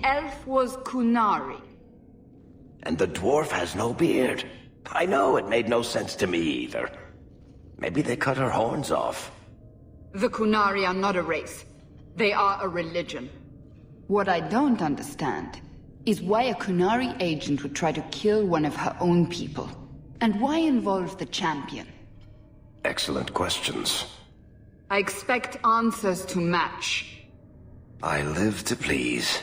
elf was Qunari. And the dwarf has no beard. I know, it made no sense to me either. Maybe they cut her horns off. The Qunari are not a race. They are a religion. What I don't understand is why a Qunari agent would try to kill one of her own people. And why involve the champion? Excellent questions. I expect answers to match. I live to please.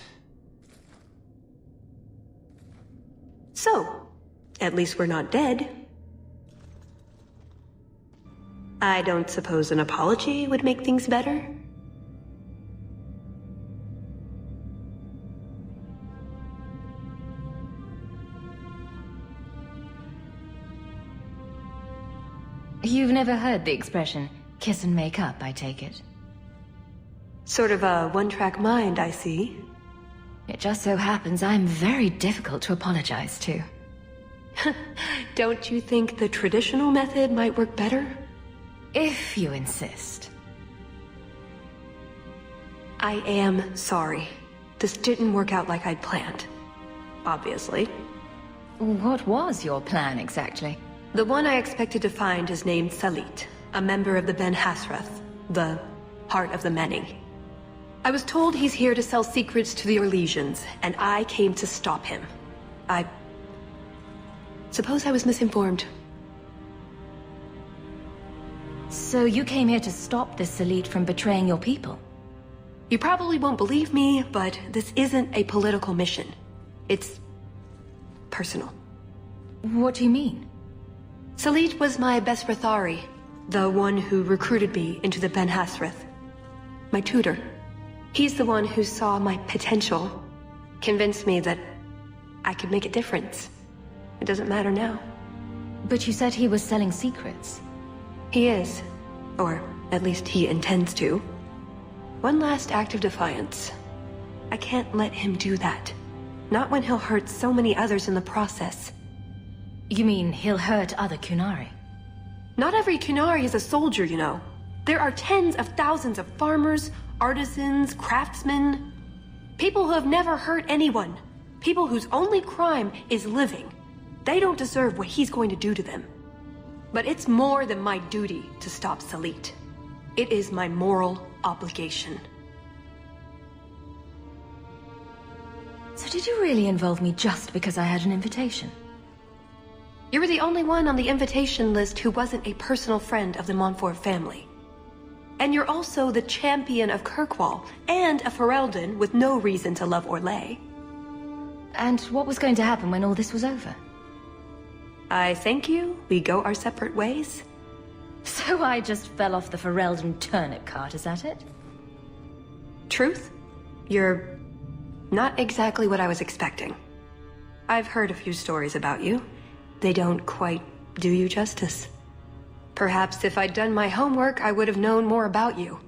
So, at least we're not dead. I don't suppose an apology would make things better? You've never heard the expression, kiss and make up, I take it? Sort of a one-track mind, I see. It just so happens I'm very difficult to apologize to. Don't you think the traditional method might work better? If you insist. I am sorry. This didn't work out like I'd planned. Obviously. What was your plan exactly? The one I expected to find is named Salit, a member of the Ben Hassrath, the Heart of the Many. I was told he's here to sell secrets to the Orlesians, and I came to stop him. I suppose I was misinformed. So you came here to stop this Salit from betraying your people? You probably won't believe me, but this isn't a political mission. It's personal. What do you mean? Salit was my best Rathari, the one who recruited me into the Ben Hassrath. My tutor. He's the one who saw my potential, convinced me that I could make a difference. It doesn't matter now. But you said he was selling secrets. He is. Or at least he intends to. One last act of defiance. I can't let him do that. Not when he'll hurt so many others in the process. You mean he'll hurt other Qunari? Not every Qunari is a soldier, you know. There are tens of thousands of farmers, artisans, craftsmen. People who have never hurt anyone. People whose only crime is living. They don't deserve what he's going to do to them. But it's more than my duty to stop Salit. It is my moral obligation. So did you really involve me just because I had an invitation? You were the only one on the invitation list who wasn't a personal friend of the Montfort family. And you're also the champion of Kirkwall, and a Ferelden with no reason to love Orlais. And what was going to happen when all this was over? I thank you, we go our separate ways. So I just fell off the Ferelden turnip cart, is that it? Truth? You're not exactly what I was expecting. I've heard a few stories about you. They don't quite do you justice. Perhaps if I'd done my homework, I would have known more about you,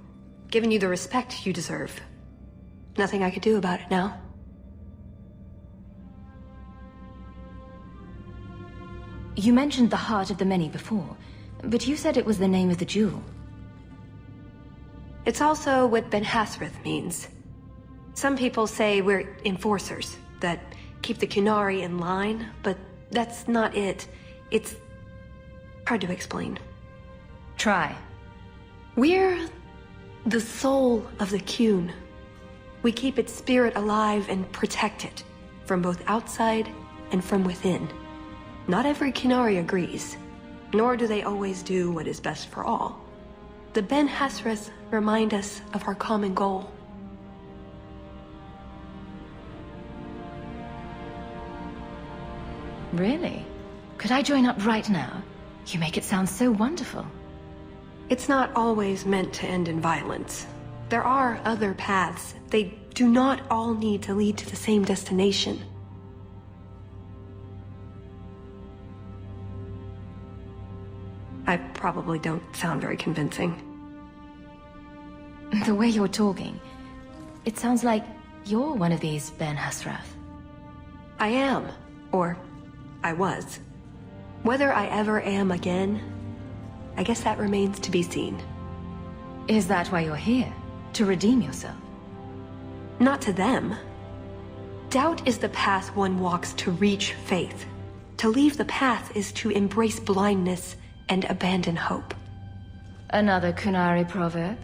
given you the respect you deserve. Nothing I could do about it now. You mentioned the Heart of the Many before, but you said it was the name of the jewel. It's also what Ben Hassrath means. Some people say we're enforcers, that keep the Qunari in line, but that's not it. It's hard to explain. Try. We're the soul of the Qun. We keep its spirit alive and protect it, from both outside and from within. Not every Qunari agrees, nor do they always do what is best for all. The Ben Hassrath remind us of our common goal. Really? Could I join up right now? You make it sound so wonderful. It's not always meant to end in violence. There are other paths. They do not all need to lead to the same destination. I probably don't sound very convincing. The way you're talking, it sounds like you're one of these Ben Hassrath. I am, or I was. Whether I ever am again, I guess that remains to be seen. Is that why you're here? To redeem yourself? Not to them. Doubt is the path one walks to reach faith. To leave the path is to embrace blindness and abandon hope. Another Kunari proverb?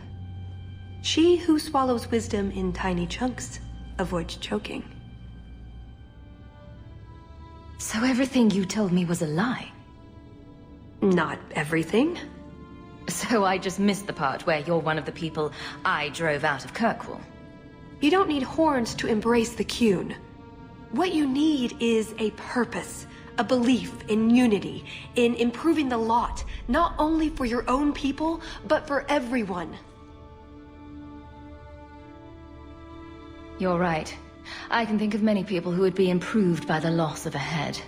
She who swallows wisdom in tiny chunks avoids choking. So everything you told me was a lie? Not everything. So I just missed the part where you're one of the people I drove out of Kirkwall. You don't need horns to embrace the Qun. What you need is a purpose, a belief in unity, in improving the lot, not only for your own people, but for everyone. You're right. I can think of many people who would be improved by the loss of a head.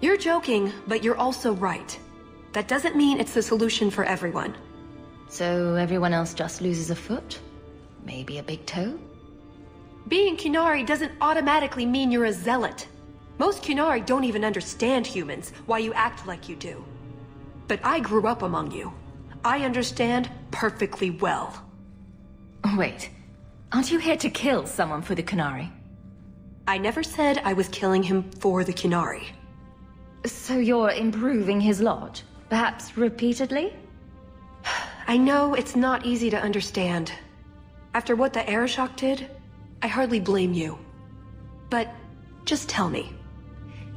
You're joking, but you're also right. That doesn't mean it's the solution for everyone. So everyone else just loses a foot? Maybe a big toe? Being Qunari doesn't automatically mean you're a zealot. Most Qunari don't even understand humans, why you act like you do. But I grew up among you. I understand perfectly well. Wait, aren't you here to kill someone for the Qunari? I never said I was killing him for the Qunari. So you're improving his lot? Perhaps repeatedly? I know it's not easy to understand. After what the Arishok did, I hardly blame you. But just tell me,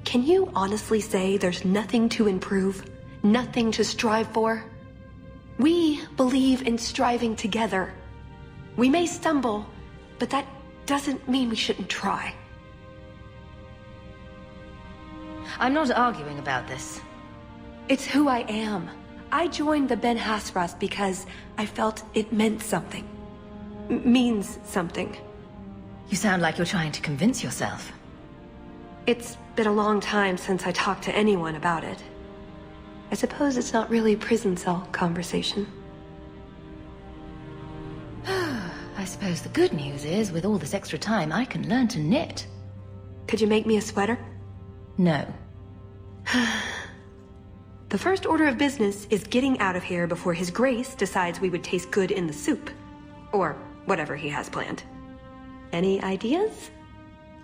can you honestly say there's nothing to improve? Nothing to strive for? We believe in striving together. We may stumble, but that doesn't mean we shouldn't try. I'm not arguing about this. It's who I am. I joined the Ben Hasras because I felt it meant something. Means something. You sound like you're trying to convince yourself. It's been a long time since I talked to anyone about it. I suppose it's not really a prison cell conversation. I suppose the good news is, with all this extra time, I can learn to knit. Could you make me a sweater? No. The first order of business is getting out of here before His Grace decides we would taste good in the soup. Or whatever he has planned. Any ideas?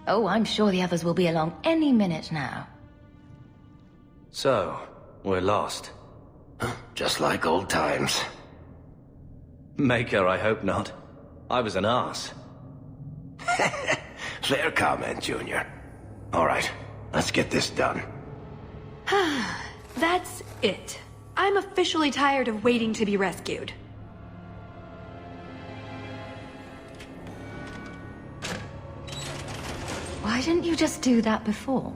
Oh, I'm sure the others will be along any minute now. So, we're lost. Just like old times. Maker, I hope not. I was an arse. Fair comment, Junior. All right, let's get this done. That's it. I'm officially tired of waiting to be rescued. Why didn't you just do that before?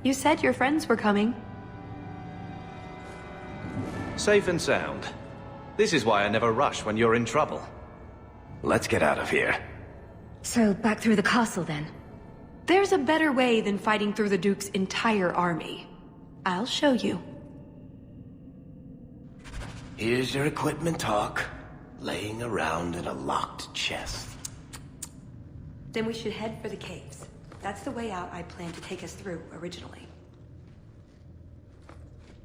You said your friends were coming. Safe and sound. This is why I never rush when you're in trouble. Let's get out of here. So, back through the castle then? There's a better way than fighting through the Duke's entire army. I'll show you. Here's your equipment talk, laying around in a locked chest. Then we should head for the caves. That's the way out I planned to take us through originally.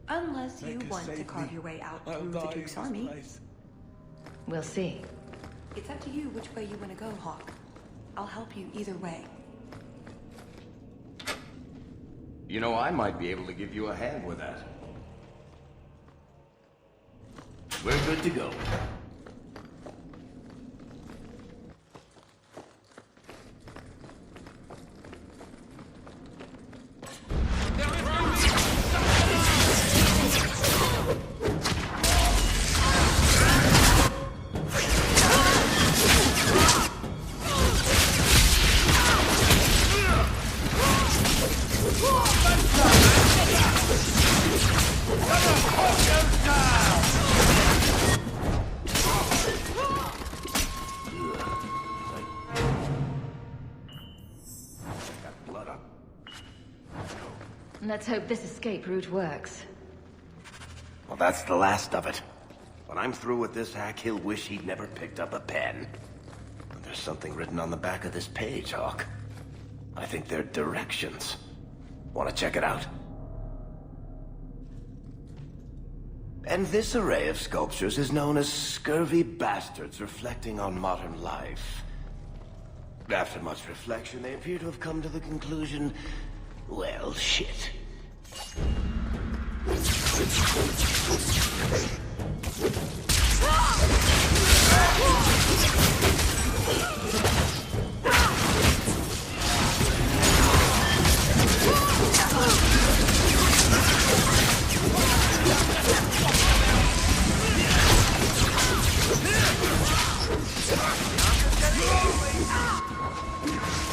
Unless you want to carve your way out through the Duke's army. We'll see. It's up to you which way you want to go, Hawk. I'll help you either way. You know, I might be able to give you a hand with that. We're good to go. Let's hope this escape route works. Well, that's the last of it. When I'm through with this hack, he'll wish he'd never picked up a pen. But there's something written on the back of this page, Hawk. I think they're directions. Want to check it out? And this array of sculptures is known as scurvy bastards reflecting on modern life. After much reflection, they appear to have come to the conclusion... well, shit.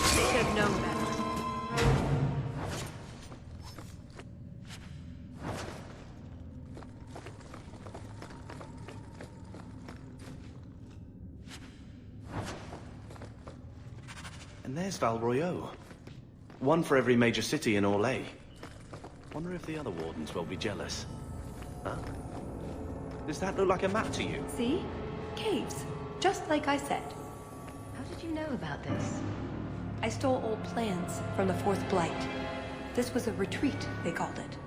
Should have known better. And there's Val Royeaux. One for every major city in Orlais. Wonder if the other wardens will be jealous. Huh? Does that look like a map to you? See? Caves. Just like I said. How did you know about this? I stole old plans from the Fourth Blight. This was a retreat, they called it.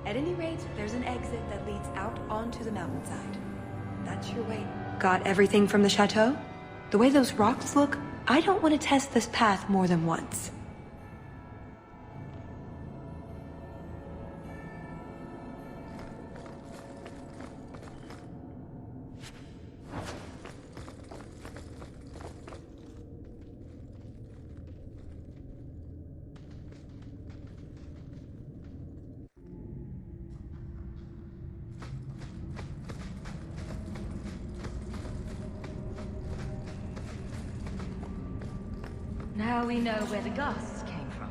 At any rate, there's an exit that leads out onto the mountainside. That's your way. Got everything from the chateau? The way those rocks look, I don't want to test this path more than once. Now we know where the ghasts came from.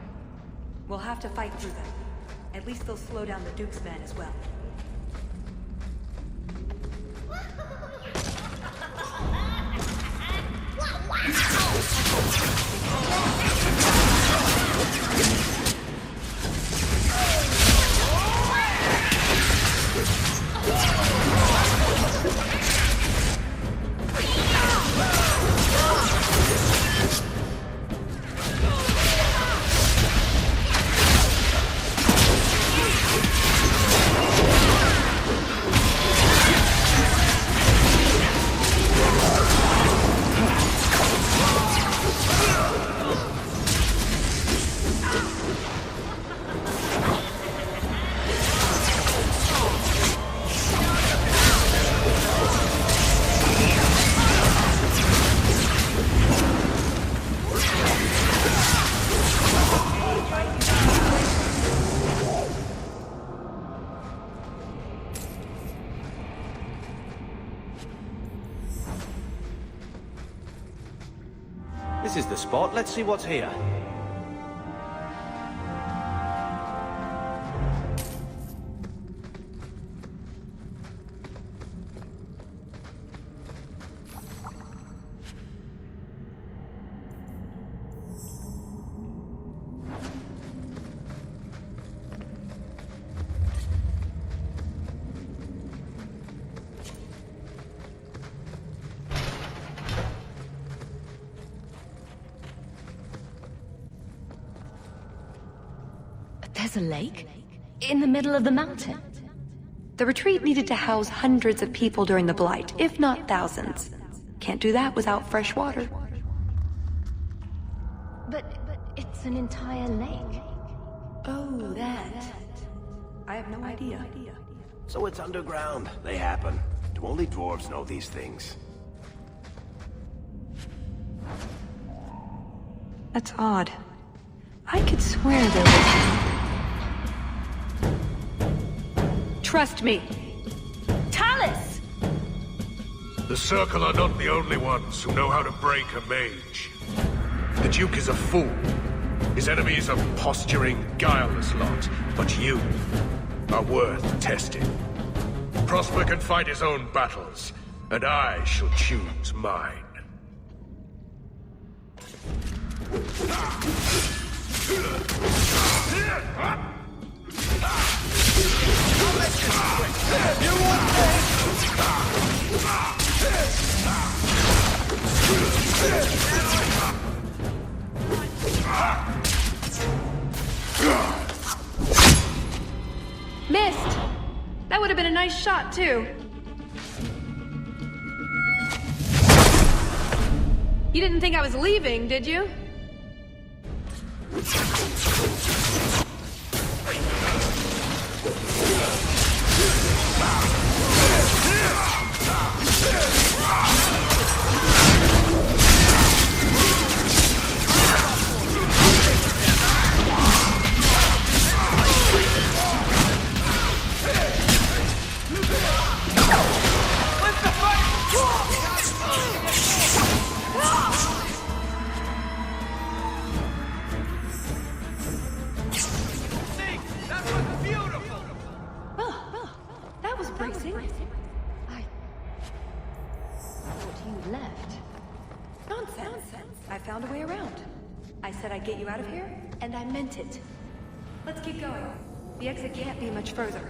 We'll have to fight through them. At least they'll slow down the Duke's men as well. This is the spot. Let's see what's here. There's a lake? In the middle of the mountain? The retreat needed to house hundreds of people during the Blight, if not thousands. Can't do that without fresh water. But it's an entire lake. Oh, that. I have no idea. So it's underground. They happen. Do only dwarves know these things? That's odd. I could swear there was... Trust me. Talus! The Circle are not the only ones who know how to break a mage. The Duke is a fool. His enemies a posturing, guileless lot. But you are worth testing. Prosper can fight his own battles, and I shall choose mine. Missed! That would have been a nice shot, too. You didn't think I was leaving, did you? That was bracing. I thought you left. Nonsense. I found a way around. I said I'd get you out of here, and I meant it. Let's keep going. The exit can't be much further.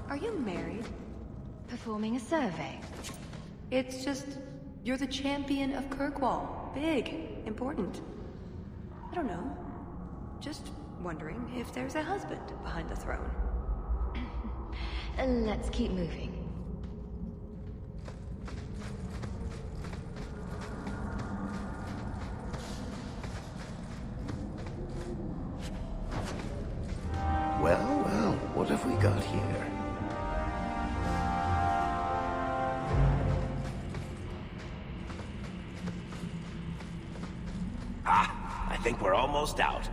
Are you married? Performing a survey. It's just, you're the champion of Kirkwall. Big. Important. I don't know. Just wondering if there's a husband behind the throne. Let's keep moving. Well, well, what have we got here? I think we're almost out.